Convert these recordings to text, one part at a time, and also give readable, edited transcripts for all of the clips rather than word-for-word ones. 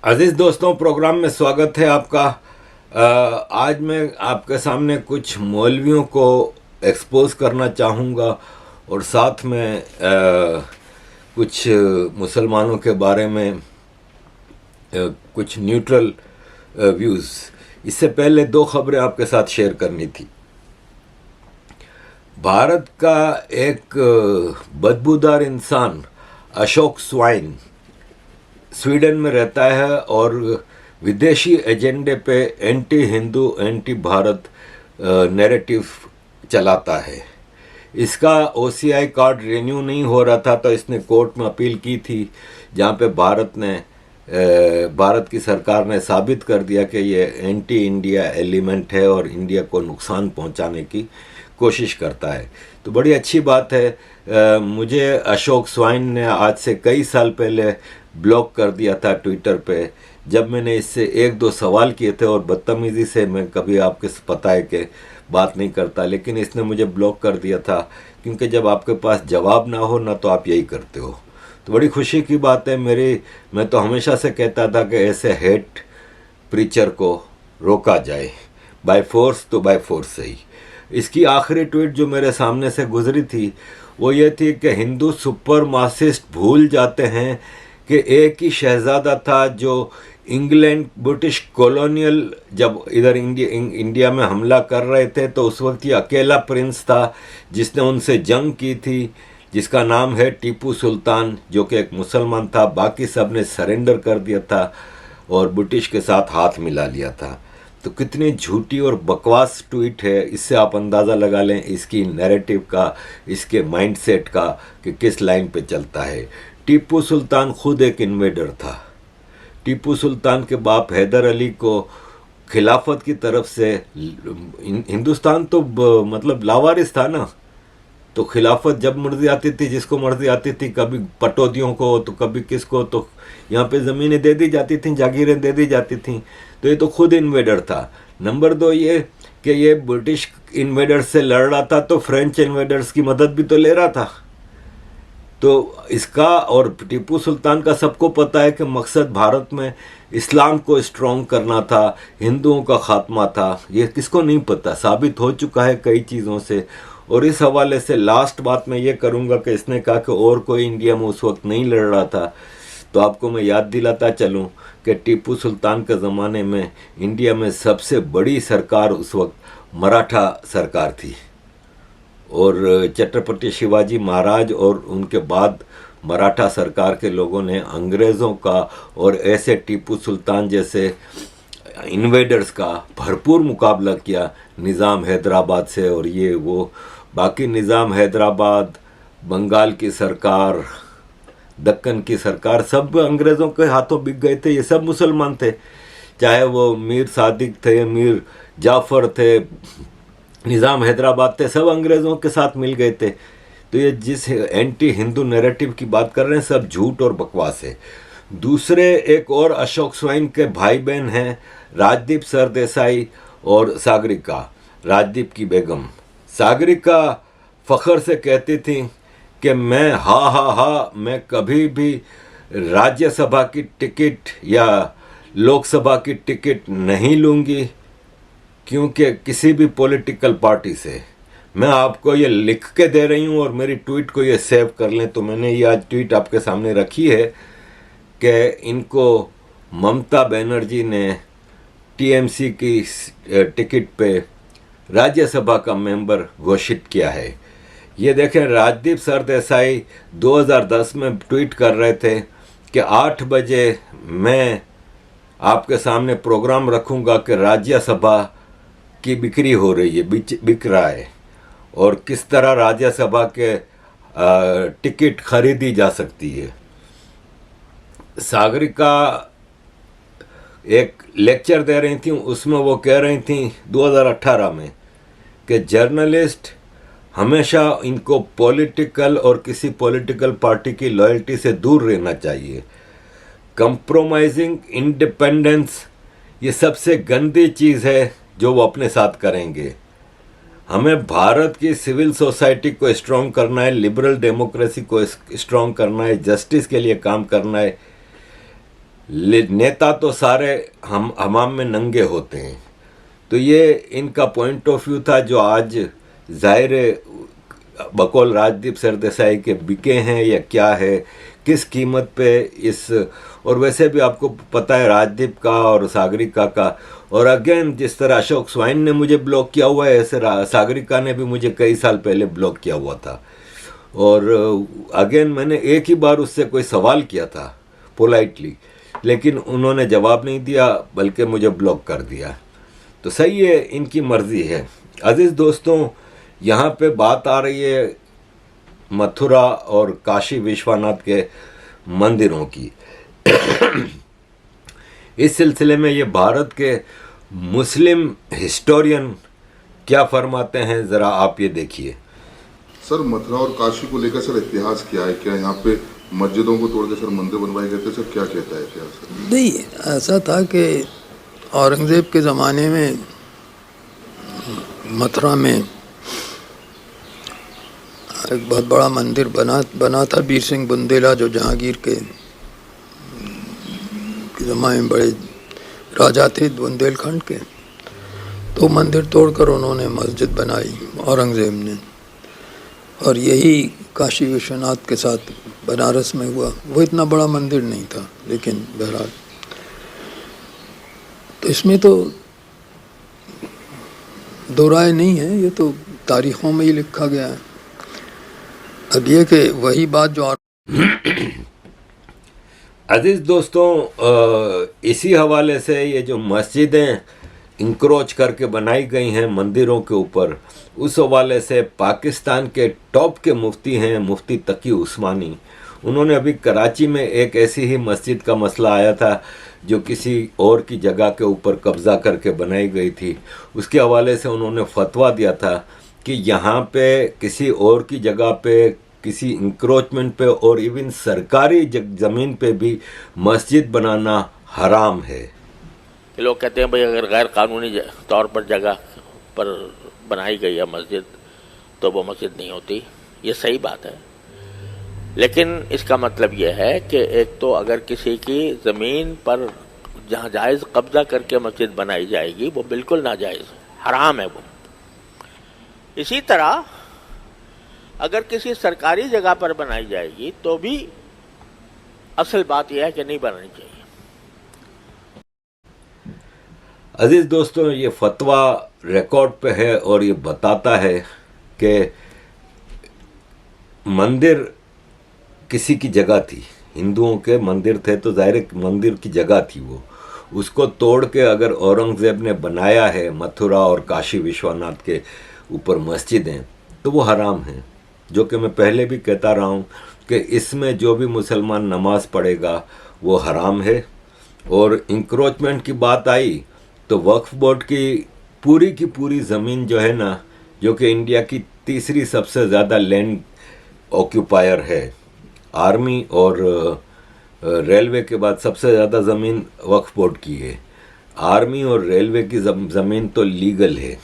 अजीज़ दोस्तों, प्रोग्राम में स्वागत है आपका। आज मैं आपके सामने कुछ मौलवियों को एक्सपोज करना चाहूँगा और साथ में कुछ मुसलमानों के बारे में कुछ न्यूट्रल व्यूज़। इससे पहले दो खबरें आपके साथ शेयर करनी थी। भारत का एक बदबूदार इंसान अशोक स्वाइन स्वीडन में रहता है और विदेशी एजेंडे पे anti Hindu anti Bharat narrative चलाता है। इसका ओसीआई कार्ड रिन्यू नहीं हो रहा था तो इसने कोर्ट में अपील की थी, जहाँ पे भारत की सरकार ने साबित कर दिया कि ये एंटी इंडिया एलिमेंट है और इंडिया को नुकसान पहुंचाने की कोशिश करता है। तो बड़ी अच्छी बात है। मुझे अशोक स्वाइन ने आज से कई साल पहले ब्लॉक कर दिया था ट्विटर पे, जब मैंने इससे एक दो सवाल किए थे और बदतमीज़ी से मैं कभी आपके पता है कि बात नहीं करता, लेकिन इसने मुझे ब्लॉक कर दिया था क्योंकि जब आपके पास जवाब ना हो ना तो आप यही करते हो। तो बड़ी खुशी की बात है मैं तो हमेशा से कहता था कि ऐसे हेट प्रीचर को रोका जाए, बाय फोर्स तो बाय फोर्स सही। इसकी आखिरी ट्वीट जो मेरे सामने से गुजरी थी वो ये थी कि हिंदू सुपरमासिस्ट भूल जाते हैं कि एक ही शहज़ादा था जो इंग्लैंड ब्रिटिश कॉलोनियल जब इधर इंडिया में हमला कर रहे थे तो उस वक्त ये अकेला प्रिंस था जिसने उनसे जंग की थी, जिसका नाम है टीपू सुल्तान, जो कि एक मुसलमान था। बाकी सब ने सरेंडर कर दिया था और ब्रिटिश के साथ हाथ मिला लिया था। तो कितनी झूठी और बकवास ट्वीट है, इससे आप अंदाज़ा लगा लें इसकी नैरेटिव का, इसके माइंडसेट का कि किस लाइन पे चलता है। टीपू सुल्तान खुद एक इन्वेडर था। टीपू सुल्तान के बाप हैदर अली को खिलाफत की तरफ से हिंदुस्तान तो मतलब लावारिस था ना, तो खिलाफत जब मर्जी आती थी, जिसको मर्जी आती थी, कभी पटौदियों को तो कभी किसको, तो यहाँ पे ज़मीनें दे दी जाती थी, जागीरें दे दी जाती थी। तो ये तो खुद इन्वेडर था। नंबर दो ये कि ये ब्रिटिश इन्वेडर्स से लड़ रहा था तो फ्रेंच इन्वेडर्स की मदद भी तो ले रहा था। तो इसका और टीपू सुल्तान का सबको पता है कि मकसद भारत में इस्लाम को स्ट्रॉन्ग करना था, हिंदुओं का खात्मा था। ये किसको नहीं पता, साबित हो चुका है कई चीज़ों से। और इस हवाले से लास्ट बात मैं ये करूँगा कि इसने कहा कि और कोई इंडिया में उस वक्त नहीं लड़ रहा था, तो आपको मैं याद दिलाता चलूँ कि टीपू सुल्तान के ज़माने में इंडिया में सबसे बड़ी सरकार उस वक्त मराठा सरकार थी और छत्रपति शिवाजी महाराज और उनके बाद मराठा सरकार के लोगों ने अंग्रेज़ों का और ऐसे टीपू सुल्तान जैसे इन्वेडर्स का भरपूर मुकाबला किया निज़ाम हैदराबाद से। और ये वो बाकी निज़ाम हैदराबाद, बंगाल की सरकार, दक्कन की सरकार, सब अंग्रेज़ों के हाथों बिक गए थे। ये सब मुसलमान थे, चाहे वो मीर सादिक थे, मीर जाफ़र थे, निज़ाम हैदराबाद थे, सब अंग्रेज़ों के साथ मिल गए थे। तो ये जिस एंटी हिंदू नैरेटिव की बात कर रहे हैं सब झूठ और बकवास है। दूसरे एक और अशोक स्वाइन के भाई बहन हैं, राजदीप सरदेसाई और सागरिका, राजदीप की बेगम। सागरिका फ़ख्र से कहती थी कि मैं मैं कभी भी राज्यसभा की टिकट या लोकसभा की टिकट नहीं लूँगी क्योंकि किसी भी पॉलिटिकल पार्टी से। मैं आपको ये लिख के दे रही हूँ और मेरी ट्वीट को ये सेव कर लें। तो मैंने ये आज ट्वीट आपके सामने रखी है कि इनको ममता बनर्जी ने टीएमसी की टिकट पे राज्यसभा का मेंबर घोषित किया है। ये देखें, राजदीप सरदेसाई 2010 में ट्वीट कर रहे थे कि 8 बजे मैं आपके सामने प्रोग्राम रखूँगा कि राज्यसभा की बिक्री हो रही है, बिक रहा है और किस तरह राज्यसभा के टिकट खरीदी जा सकती है। सागरिका एक लेक्चर दे रही थी, उसमें वो कह रही थी 2018 में कि जर्नलिस्ट हमेशा इनको पॉलिटिकल और किसी पॉलिटिकल पार्टी की लॉयल्टी से दूर रहना चाहिए। कंप्रोमाइजिंग इंडिपेंडेंस ये सबसे गंदी चीज़ है जो वो अपने साथ करेंगे। हमें भारत की सिविल सोसाइटी को स्ट्रॉन्ग करना है, लिबरल डेमोक्रेसी को स्ट्रॉन्ग करना है, जस्टिस के लिए काम करना है। नेता तो सारे हम हमाम में नंगे होते हैं। तो ये इनका पॉइंट ऑफ व्यू था, जो आज जाहिर बकौल राजदीप सरदेसाई के बिके हैं या क्या है, किस कीमत पे इस। और वैसे भी आपको पता है राजदीप का और सागरिका का, और अगेन जिस तरह अशोक स्वाइन ने मुझे ब्लॉक किया हुआ है, ऐसे सागरिका ने भी मुझे कई साल पहले ब्लॉक किया हुआ था। और अगेन मैंने एक ही बार उससे कोई सवाल किया था पोलाइटली, लेकिन उन्होंने जवाब नहीं दिया बल्कि मुझे ब्लॉक कर दिया। तो सही है, इनकी मर्जी है। अजीज दोस्तों, यहाँ पे बात आ रही है मथुरा और काशी विश्वनाथ के मंदिरों की। इस सिलसिले में ये भारत के मुस्लिम हिस्टोरियन क्या फरमाते हैं, ज़रा आप ये देखिए। सर, मथुरा और काशी को लेकर सर इतिहास क्या है? क्या यहाँ पे मस्जिदों को तोड़ के सर मंदिर बनवाए गए थे? सर क्या कहता है इतिहास? नहीं, ऐसा था कि औरंगज़ेब के ज़माने में मथुरा में एक बहुत बड़ा मंदिर बना था। वीर सिंह बुंदेला जो जहांगीर के ज़माने में बड़े राजा थे बुंदेलखंड के, तो मंदिर तोड़कर उन्होंने मस्जिद बनाई औरंगज़ेब ने। और यही काशी विश्वनाथ के साथ बनारस में हुआ। वो इतना बड़ा मंदिर नहीं था, लेकिन बहरहाल तो इसमें तो दो राय नहीं है, ये तो तारीखों में ही लिखा गया है। अब ये कि वही बात जो अजीज दोस्तों, इसी हवाले से ये जो मस्जिदें इंक्रोच करके बनाई गई हैं मंदिरों के ऊपर, उस हवाले से पाकिस्तान के टॉप के मुफ्ती हैं मुफ्ती तकी उस्मानी। उन्होंने अभी कराची में एक ऐसी ही मस्जिद का मसला आया था जो किसी और की जगह के ऊपर कब्ज़ा करके बनाई गई थी, उसके हवाले से उन्होंने फतवा दिया था कि यहाँ पे किसी और की जगह पे किसी इंक्रोचमेंट पे और इवन सरकारी ज़मीन पे भी मस्जिद बनाना हराम है। लोग कहते हैं भाई अगर गैर कानूनी तौर पर जगह पर बनाई गई है मस्जिद तो वो मस्जिद नहीं होती। ये सही बात है, लेकिन इसका मतलब ये है कि एक तो अगर किसी की ज़मीन पर जहाँ जायज़ कब्ज़ा करके मस्जिद बनाई जाएगी वो बिल्कुल नाजायज़ है, हराम है वो। इसी तरह अगर किसी सरकारी जगह पर बनाई जाएगी तो भी असल बात यह है कि नहीं बनानी चाहिए। अजीज दोस्तों, ये फतवा रिकॉर्ड पे है और ये बताता है कि मंदिर किसी की जगह थी, हिंदुओं के मंदिर थे तो जाहिर मंदिर की जगह थी वो, उसको तोड़ के अगर औरंगज़ेब ने बनाया है मथुरा और काशी विश्वनाथ के ऊपर मस्जिदें, तो वो हराम हैं। जो कि मैं पहले भी कहता रहा हूँ कि इसमें जो भी मुसलमान नमाज पढ़ेगा वो हराम है। और इंक्रोचमेंट की बात आई तो वक्फ बोर्ड की पूरी ज़मीन जो है ना, जो कि इंडिया की तीसरी सबसे ज़्यादा लैंड ऑक्यूपायर है, आर्मी और रेलवे के बाद सबसे ज़्यादा ज़मीन वक्फ बोर्ड की है। आर्मी और रेलवे की ज़मीन तो लीगल है,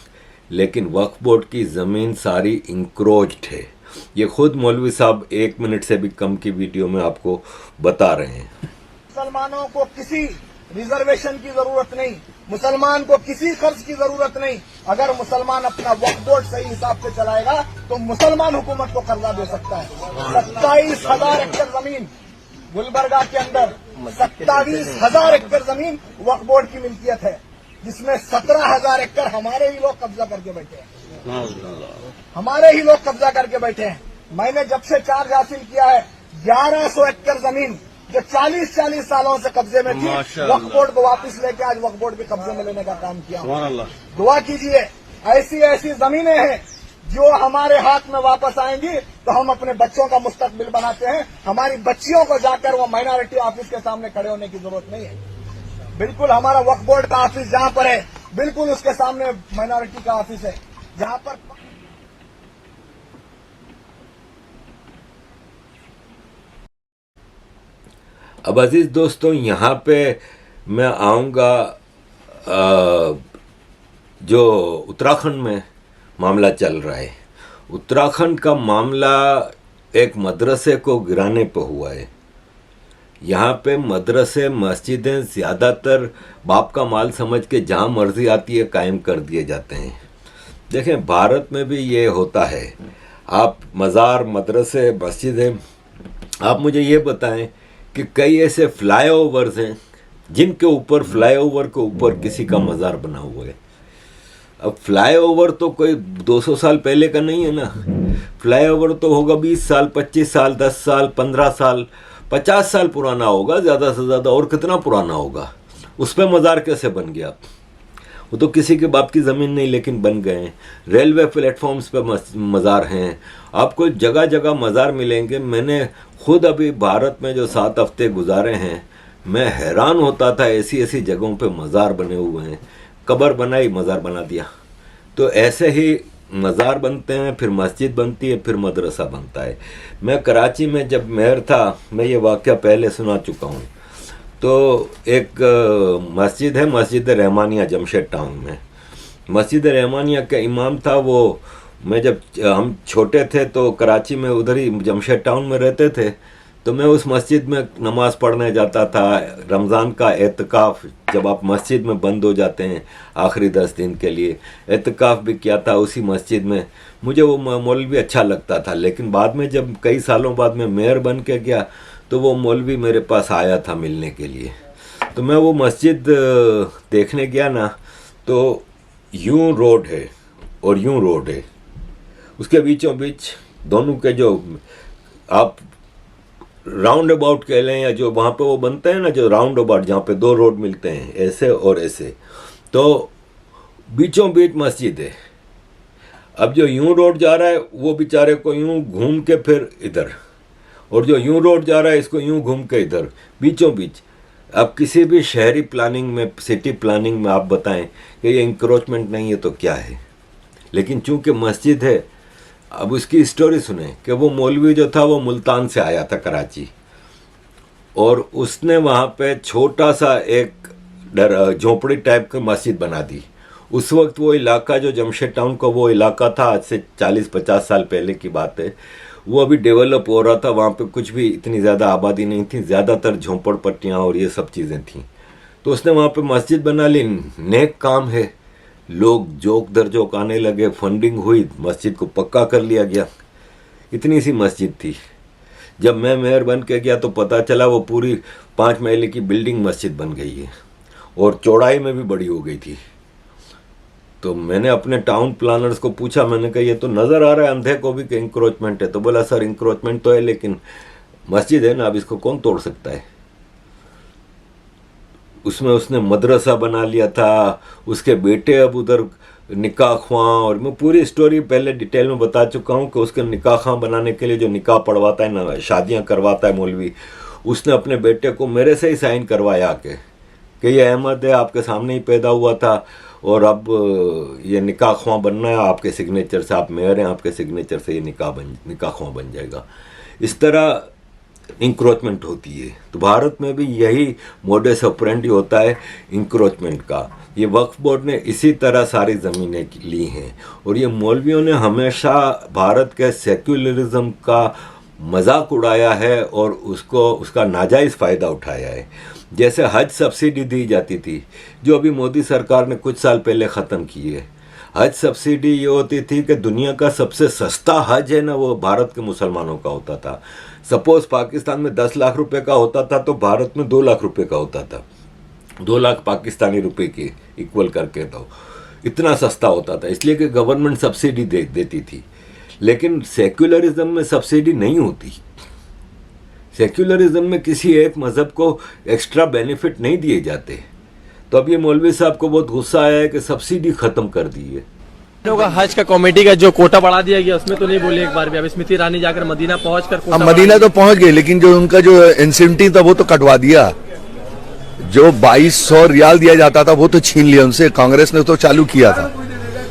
लेकिन वक्फ बोर्ड की ज़मीन सारी इंक्रोच्ड है। ये खुद मौलवी साहब 1 मिनट से भी कम की वीडियो में आपको बता रहे हैं। मुसलमानों को किसी रिजर्वेशन की जरूरत नहीं, मुसलमान को किसी खर्च की जरूरत नहीं। अगर मुसलमान अपना वक्फ बोर्ड सही हिसाब से चलाएगा तो मुसलमान हुकूमत को कर्जा दे सकता है। 27,000 एकड़ जमीन गुलबर्गा के अंदर, 27,000 एकड़ जमीन वक्फ बोर्ड की मिल्कियत है, जिसमें 17,000 एकड़ हमारे ही लोग कब्जा करके बैठे हैं। हमारे ही लोग कब्जा करके बैठे हैं। मैंने जब से चार्ज हासिल किया है 1100 एकड़ जमीन जो 40 सालों से कब्जे में थी, वक्फ बोर्ड को वापस लेके आज वक्फ बोर्ड के कब्जे में लेने का काम किया। दुआ कीजिए, ऐसी ऐसी जमीनें हैं जो हमारे हाथ में वापस आएंगी तो हम अपने बच्चों का मुस्तकबिल बनाते हैं। हमारी बच्चियों को जाकर वो माइनॉरिटी ऑफिस के सामने खड़े होने की जरूरत नहीं है। बिल्कुल हमारा वक्फ बोर्ड का ऑफिस जहां पर है, बिल्कुल उसके सामने माइनॉरिटी का ऑफिस है, जहां पर अब अजीज दोस्तों, यहाँ पे मैं आऊँगा जो उत्तराखंड में मामला चल रहा है। उत्तराखंड का मामला एक मदरसे को गिराने पर हुआ है। यहाँ पे मदरसे मस्जिदें ज़्यादातर बाप का माल समझ के जहाँ मर्जी आती है कायम कर दिए जाते हैं। देखें, भारत में भी ये होता है। आप मज़ार, मदरसे, मस्जिदें, आप मुझे ये बताएं कि कई ऐसे फ्लाईओवर्स हैं जिनके ऊपर, फ्लाईओवर के ऊपर किसी का मज़ार बना हुआ है। अब फ्लाईओवर तो कोई 200 साल पहले का नहीं है ना। फ्लाईओवर तो होगा 20 साल, 25 साल, 10 साल, 15 साल, 50 साल पुराना होगा ज़्यादा से ज़्यादा। और कितना पुराना होगा? उस पर मज़ार कैसे बन गया? वो तो किसी के बाप की ज़मीन नहीं, लेकिन बन गए हैं। रेलवे प्लेटफॉर्म्स पे मज़ार हैं। आपको जगह जगह मज़ार मिलेंगे। मैंने खुद अभी भारत में जो 7 हफ्ते गुजारे हैं, मैं हैरान होता था, ऐसी ऐसी जगहों पे मज़ार बने हुए हैं। कब्र बनाई, मज़ार बना दिया। तो ऐसे ही मज़ार बनते हैं, फिर मस्जिद बनती है, फिर मदरसा बनता है। मैं कराची में जब मेयर था, मैं ये वाक़या पहले सुना चुका हूँ। तो एक मस्जिद है, मस्जिद रहमानिया, जमशेद टाउन में। मस्जिद रहमानिया का इमाम था वो। मैं जब हम छोटे थे तो कराची में उधर ही जमशेद टाउन में रहते थे, तो मैं उस मस्जिद में नमाज़ पढ़ने जाता था। रमज़ान का एतकाफ़, जब आप मस्जिद में बंद हो जाते हैं आखिरी 10 दिन के लिए, एतकाफ़ भी किया था उसी मस्जिद में। मुझे वो मौलवी अच्छा लगता था। लेकिन बाद में जब कई सालों बाद मैं मेयर बन के गया, तो वो मौलवी मेरे पास आया था मिलने के लिए। तो मैं वो मस्जिद देखने गया ना, तो यूं रोड है और यूं रोड है, उसके बीचों बीच दोनों के जो आप राउंड अबाउट कह लें, या जो वहाँ पे वो बनते हैं ना, जो राउंड अबाउट जहाँ पे 2 रोड मिलते हैं, ऐसे और ऐसे, तो बीचों बीच मस्जिद है। अब जो यूं रोड जा रहा है वो बेचारे को यूं घूम के फिर इधर, और जो यूं रोड जा रहा है इसको यूं घूम के इधर, बीचों बीच। अब किसी भी शहरी प्लानिंग में, सिटी प्लानिंग में आप बताएं कि ये इंक्रोचमेंट नहीं है तो क्या है? लेकिन चूंकि मस्जिद है, अब उसकी स्टोरी सुने कि वो मौलवी जो था वो मुल्तान से आया था कराची, और उसने वहाँ पे छोटा सा एक झोपड़ी टाइप की मस्जिद बना दी। उस वक्त वो इलाका जो जमशेद टाउन का वो इलाका था, आज से 40-50 साल पहले की बात है, वो अभी डेवलप हो रहा था। वहाँ पे कुछ भी इतनी ज़्यादा आबादी नहीं थी, ज़्यादातर झोंपड़पट्टियाँ और ये सब चीज़ें थीं। तो उसने वहाँ पे मस्जिद बना ली। नेक काम है, लोग जोक दर जोक आने लगे, फंडिंग हुई, मस्जिद को पक्का कर लिया गया। इतनी सी मस्जिद थी। जब मैं मेयर बन के गया तो पता चला वो पूरी 5 महले की बिल्डिंग मस्जिद बन गई है, और चौड़ाई में भी बड़ी हो गई थी। तो मैंने अपने टाउन प्लानर्स को पूछा, मैंने कहा ये तो नज़र आ रहा है अंधे को भी कि इंक्रोचमेंट है। तो बोला सर इंक्रोचमेंट तो है, लेकिन मस्जिद है ना, अब इसको कौन तोड़ सकता है? उसमें उसने मदरसा बना लिया था, उसके बेटे अब उधर निकाह ख्वां, और मैं पूरी स्टोरी पहले डिटेल में बता चुका हूँ कि उसके निकाह ख्वां बनाने के लिए जो निकाह पढ़वाता है ना, शादियाँ करवाता है मौलवी, उसने अपने बेटे को मेरे से ही साइन करवाया कि ये अहमद है, आपके सामने ही पैदा हुआ था, और अब ये निकाह ख्वां बनना है आपके सिग्नेचर से, आप मेयर हैं, आपके सिग्नेचर से ये निकाह ख्वां बन जाएगा। इस तरह इंक्रोचमेंट होती है। तो भारत में भी यही मोडस ऑपरेंडी होता है इंक्रोचमेंट का। ये वक्फ बोर्ड ने इसी तरह सारी ज़मीनें ली हैं, और ये मौलवियों ने हमेशा भारत के सेक्युलरिज्म का मजाक उड़ाया है और उसका नाजायज़ फ़ायदा उठाया है। जैसे हज सब्सिडी दी जाती थी, जो अभी मोदी सरकार ने कुछ साल पहले ख़त्म की है। हज सब्सिडी ये होती थी कि दुनिया का सबसे सस्ता हज है ना, वो भारत के मुसलमानों का होता था। सपोज़ पाकिस्तान में 10 लाख रुपए का होता था, तो भारत में 2 लाख रुपए का होता था। 2 लाख पाकिस्तानी रुपए के इक्वल करके, तो इतना सस्ता होता था, इसलिए कि गवर्नमेंट सब्सिडी देती थी। लेकिन सेक्युलरिज्म में सब्सिडी नहीं होती। सेक्युलरिज्म में किसी एक मज़हब को एक्स्ट्रा बेनिफिट नहीं दिए जाते। तो अब ये मौलवी साहब को बहुत गुस्सा आया है कि सब्सिडी ख़त्म कर दी है। हज का कमेटी का जो कोटा बढ़ा दिया गया उसमें तो नहीं बोले एक बार भी। अब स्मृति ईरानी जाकर मदीना पहुंचकर, अब मदीना तो पहुंच गए, लेकिन जो उनका जो इंसेंटिव था वो तो कटवा दिया। जो 2200 रियाल दिया जाता था वो तो छीन लिया उनसे, कांग्रेस ने तो चालू किया था,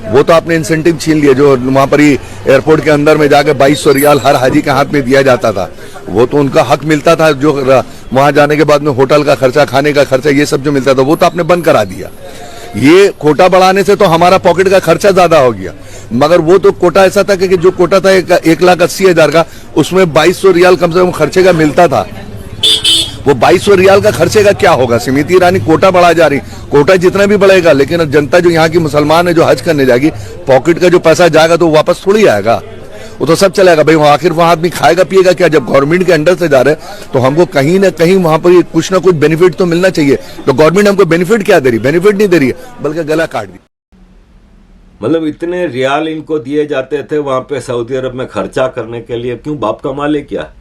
वो तो आपने इंसेंटिव छीन लिया। जो वहां पर ही एयरपोर्ट के अंदर में जाकर 2200 रियाल हर हाजी के हाथ में दिया जाता था, वो तो उनका हक मिलता था। जो वहां जाने के बाद में होटल का खर्चा, खाने का खर्चा, ये सब जो मिलता था वो तो आपने बंद करा दिया। ये कोटा बढ़ाने से तो हमारा पॉकेट का खर्चा ज्यादा हो गया, मगर वो तो कोटा ऐसा था कि जो कोटा था 1,80,000 का, उसमें 2200 रियाल कम से कम खर्चे का मिलता था। वो 2200 रियाल का खर्चे का क्या होगा? स्मृति ईरानी कोटा बढ़ा जा रही, कोटा जितना भी बढ़ेगा, लेकिन जनता जो यहाँ की मुसलमान है जो हज करने जाएगी, पॉकेट का जो पैसा जाएगा तो वापस थोड़ी आएगा, वो तो सब चलेगा भाई। आखिर वहां आदमी खाएगा पिएगा क्या? जब गवर्नमेंट के अंडर से जा रहे हैं तो हमको कहीं ना कहीं वहां पर कुछ ना कुछ बेनिफिट तो मिलना चाहिए। तो गवर्नमेंट हमको बेनिफिट क्या दे रही? बेनिफिट नहीं दे रही है, बल्कि गला काट दी। मतलब इतने रियाल इनको दिए जाते थे वहां पे सऊदी अरब में खर्चा करने के लिए, क्यों? बाप कमा ले क्या?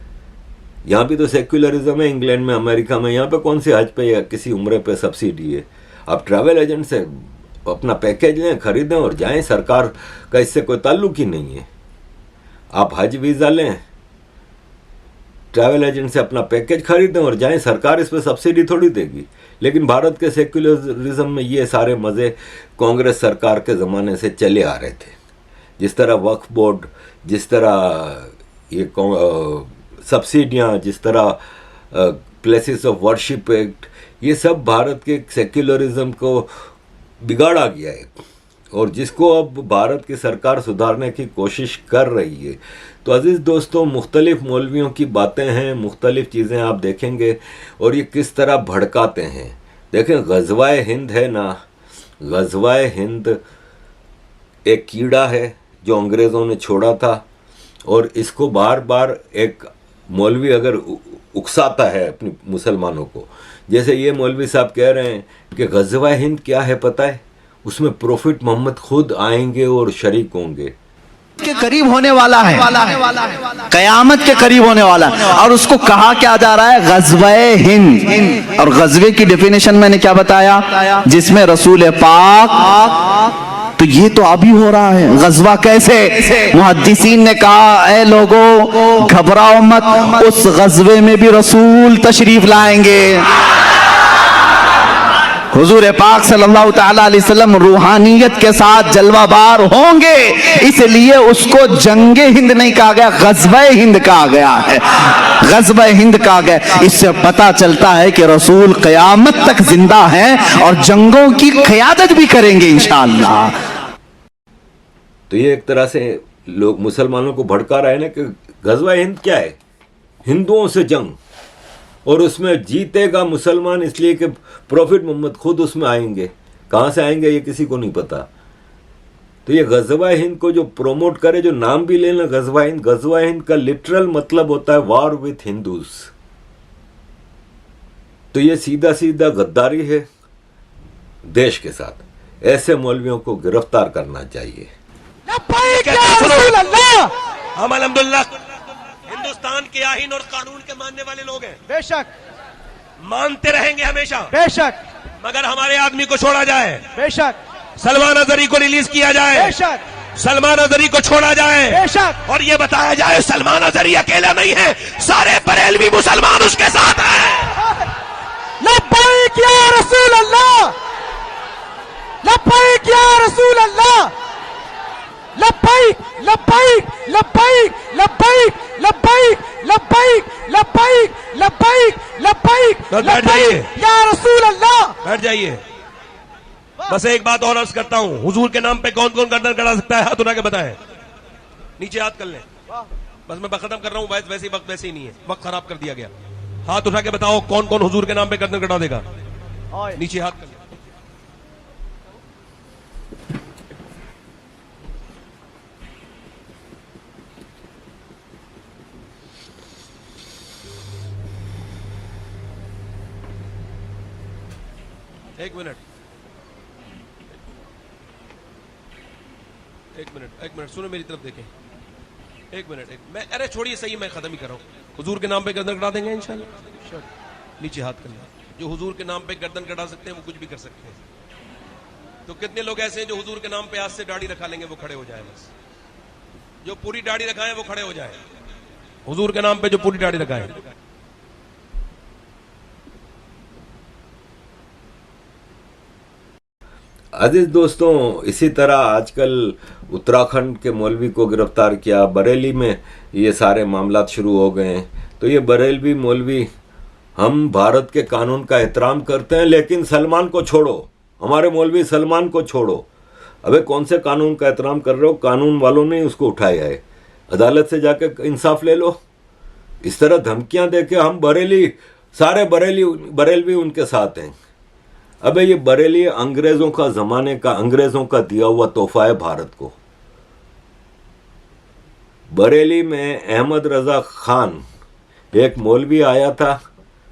यहाँ भी तो सेक्युलरिज्म है, इंग्लैंड में, अमेरिका में। यहाँ पे कौन सी हज पे या किसी उम्रे पे सब्सिडी है? आप ट्रैवल एजेंट से अपना पैकेज लें, खरीदें और जाएं, सरकार का इससे कोई ताल्लुक ही नहीं है। आप हज वीज़ा लें, ट्रैवल एजेंट से अपना पैकेज खरीदें और जाएं, सरकार इस पर सब्सिडी थोड़ी देगी। लेकिन भारत के सेक्युलरिज्म में ये सारे मज़े कांग्रेस सरकार के ज़माने से चले आ रहे थे। जिस तरह वक्फ बोर्ड, जिस तरह ये सब्सिडियाँ, जिस तरह प्लेसेस ऑफ वर्शिप एक्ट, ये सब भारत के सेक्युलरिज्म को बिगाड़ा गया है और जिसको अब भारत की सरकार सुधारने की कोशिश कर रही है। तो अजीज़ दोस्तों, मुख्तलिफ मौलवियों की बातें हैं, मुख्तलिफ चीज़ें आप देखेंगे और ये किस तरह भड़काते हैं। देखें, ग़ज़वाए हिंद है ना, ग़ज़वाए हिंद एक कीड़ा है जो अंग्रेज़ों ने छोड़ा था और इसको बार बार एक मौलवी अगर उकसाता है अपनी मुसलमानों को, जैसे ये मौलवी साहब कह रहे हैं कि ग़ज़वाए हिंद क्या है पता है? उसमें प्रॉफिट मोहम्मद खुद आएंगे और शरीक होंगे। के करीब होने वाला है, कयामत के करीब होने वाला है। और उसको कहा क्या जा रहा है? ग़ज़वाए हिंद। और ग़ज़वे की डेफिनेशन मैंने क्या बताया? जिसमें रसूल पाक, तो ये तो अभी हो रहा है। ग़ज़वा कैसे? मुहद्दिसीन ने कहा, ए लोगों घबराओ मत, उस ग़ज़वे में भी रसूल तशरीफ लाएंगे। हुजूर पाक सल्लल्लाहु ताला अलैहि वसल्लम रूहानियत के साथ जलवाबार होंगे, इसलिए उसको जंगे हिंद नहीं कहा गया, ग़ज़वाए हिंद कहा गया है। ग़ज़वाए हिंद कहा गया। इससे पता चलता है कि रसूल क़यामत तक जिंदा हैं और जंगों की क़यादत भी करेंगे इंशाअल्लाह। तो ये एक तरह से लोग मुसलमानों को भड़का रहे हैं ना कि ग़ज़वाए हिंद क्या है? हिंदुओं से जंग, और उसमें जीतेगा मुसलमान, इसलिए कि प्रॉफिट मोहम्मद खुद उसमें आएंगे। कहाँ से आएंगे ये किसी को नहीं पता। तो ये ग़ज़वाए हिंद को जो प्रोमोट करे, जो नाम भी लेना ग़ज़वाए हिंद, ग़ज़वाए हिंद का लिटरल मतलब होता है वॉर विथ हिंदूज। तो ये सीधा सीधा गद्दारी है देश के साथ। ऐसे मौलवियों को गिरफ्तार करना चाहिए। हम अल्हम्दुलिल्लाह हिंदुस्तान के आईन और कानून के मानने वाले लोग हैं, बेशक मानते रहेंगे हमेशा, बेशक, मगर हमारे आदमी को छोड़ा जाए, बेशक, सलमान अज़हरी को रिलीज किया जाए, बेशक, सलमान अज़हरी को छोड़ा जाए, बेशक, और ये बताया जाए सलमान अज़हरी अकेला नहीं है, सारे बरेलवी मुसलमान उसके साथ हैं। लब्बैक या रसूल अल्लाह, लब्बैक या रसूल अल्लाह, लब्बैक लब्बैक लब्बैक लब्बैक लब्बैक लब्बैक लब्बैक लब्बैक लब्बैक बैठ जाइए या रसूल अल्लाह। बैठ जाइए। बस एक बात और अर्ज करता हूं, हुजूर के नाम पे कौन कौन गर्दन कड़ा सकता है? हाथ उठा के बताएं, नीचे हाथ कर लें। बस मैं खत्म कर रहा हूं, वैसे ही वक्त वैसे ही नहीं है, वक्त खराब कर दिया गया। हाथ उठा के बताओ कौन कौन हुजूर के नाम पे गर्दन कटा देगा? नीचे हाथ कर लें। एक मिनट सुनो, मेरी तरफ देखें। एक मिनट, मैं, अरे छोड़िए, सही, मैं खत्म ही कर रहा हूं। हुजूर के नाम पे गर्दन कटा देंगे इंशाल्लाह। नीचे हाथ कर लें। जो हुजूर के नाम पे गर्दन कटा सकते हैं वो कुछ भी कर सकते हैं। तो कितने लोग ऐसे हैं जो हुजूर के नाम पे आज से दाढ़ी रखा लेंगे? वो खड़े हो जाए। बस जो पूरी दाढ़ी रखाए वो खड़े हो जाए। हुजूर के नाम पे जो पूरी दाढ़ी रखाए। अजीज दोस्तों, इसी तरह आजकल उत्तराखंड के मौलवी को गिरफ्तार किया, बरेली में ये सारे मामला शुरू हो गए हैं। तो ये बरेलवी मौलवी, हम भारत के कानून का एहतराम करते हैं, लेकिन सलमान को छोड़ो, हमारे मौलवी सलमान को छोड़ो। अबे कौन से कानून का एहतराम कर रहे हो? कानून वालों ने उसको उठाया है, अदालत से जाके इंसाफ ले लो। इस तरह धमकियां देके हम बरेली सारे बरेलवी उनके साथ हैं। अबे ये बरेली अंग्रेजों का जमाने का, अंग्रेजों का दिया हुआ तोहफा है भारत को। बरेली में अहमद रजा खान एक मौलवी आया था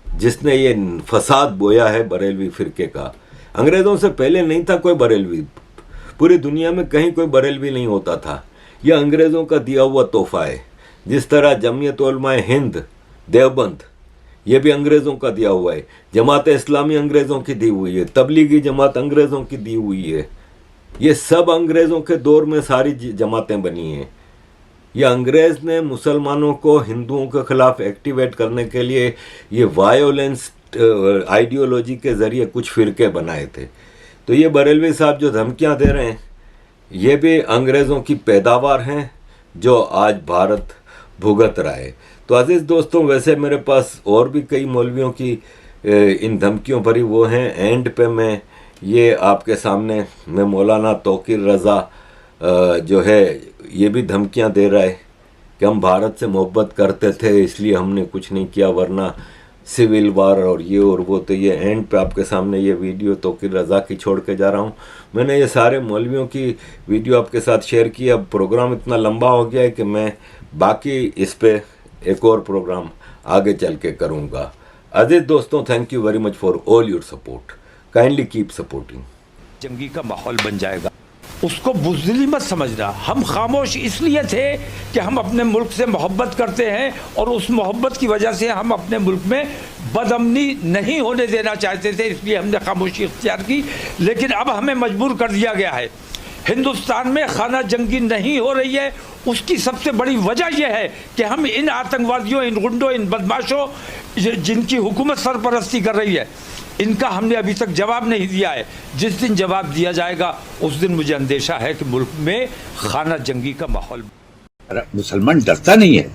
जिसने ये फसाद बोया है बरेलवी फिरके का। अंग्रेजों से पहले नहीं था कोई बरेलवी, पूरी दुनिया में कहीं कोई बरेलवी नहीं होता था। यह अंग्रेजों का दिया हुआ तोहफा है। जिस तरह जमीयत उलमाए हिंद देवबंद, ये भी अंग्रेजों का दिया हुआ है। जमात इस्लामी अंग्रेजों की दी हुई है, तबलीगी जमात अंग्रेजों की दी हुई है। ये सब अंग्रेजों के दौर में सारी जमातें बनी हैं। ये अंग्रेज ने मुसलमानों को हिंदुओं के खिलाफ एक्टिवेट करने के लिए ये वायोलेंस आइडियोलॉजी के जरिए कुछ फिरके बनाए थे। तो ये बरेलवी साहब जो धमकियां दे रहे हैं, ये भी अंग्रेज़ों की पैदावार हैं जो आज भारत भुगत रहा है। तो अजीज़ दोस्तों, वैसे मेरे पास और भी कई मौलवियों की इन धमकियों भरी वो हैं। एंड पे मैं ये आपके सामने मैं मौलाना तौकीर रज़ा जो है ये भी धमकियां दे रहा है कि हम भारत से मोहब्बत करते थे इसलिए हमने कुछ नहीं किया, वरना सिविल वार और ये और वो। तो ये एंड पे आपके सामने ये वीडियो तौकीर रज़ा की छोड़ के जा रहा हूँ। मैंने ये सारे मौलवियों की वीडियो आपके साथ शेयर की। अब प्रोग्राम इतना लंबा हो गया है कि मैं बाकी इस पे एक और प्रोग्राम आगे चल के करूँगा। अजीज दोस्तों, thank you very much for all your support. Kindly keep supporting. जंगी का माहौल बन जाएगा, उसको बुज़दिली मत समझना। हम खामोश इसलिए थे कि हम अपने मुल्क से मोहब्बत करते हैं और उस मोहब्बत की वजह से हम अपने मुल्क में बदअमनी नहीं होने देना चाहते थे, इसलिए हमने खामोशी इख्तियार की। लेकिन अब हमें मजबूर कर दिया गया है। हिंदुस्तान में खाना जंगी नहीं हो रही है, उसकी सबसे बड़ी वजह यह है कि हम इन आतंकवादियों, इन गुंडों, इन बदमाशों जिनकी हुकूमत सरपरस्ती कर रही है, इनका हमने अभी तक जवाब नहीं दिया है। जिस दिन जवाब दिया जाएगा उस दिन मुझे अंदेशा है कि मुल्क में खाना जंगी का माहौल। मुसलमान डरता नहीं है,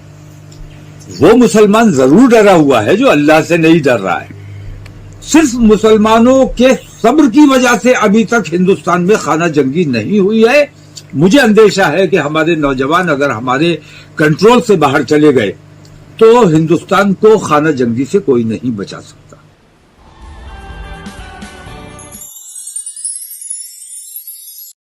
वो मुसलमान जरूर डरा हुआ है जो अल्लाह से नहीं डर रहा है। सिर्फ मुसलमानों के सब्र की वजह से अभी तक हिंदुस्तान में खाना जंगी नहीं हुई है। मुझे अंदेशा है कि हमारे नौजवान अगर हमारे कंट्रोल से बाहर चले गए तो हिंदुस्तान को खाना जंगी से कोई नहीं बचा सकता।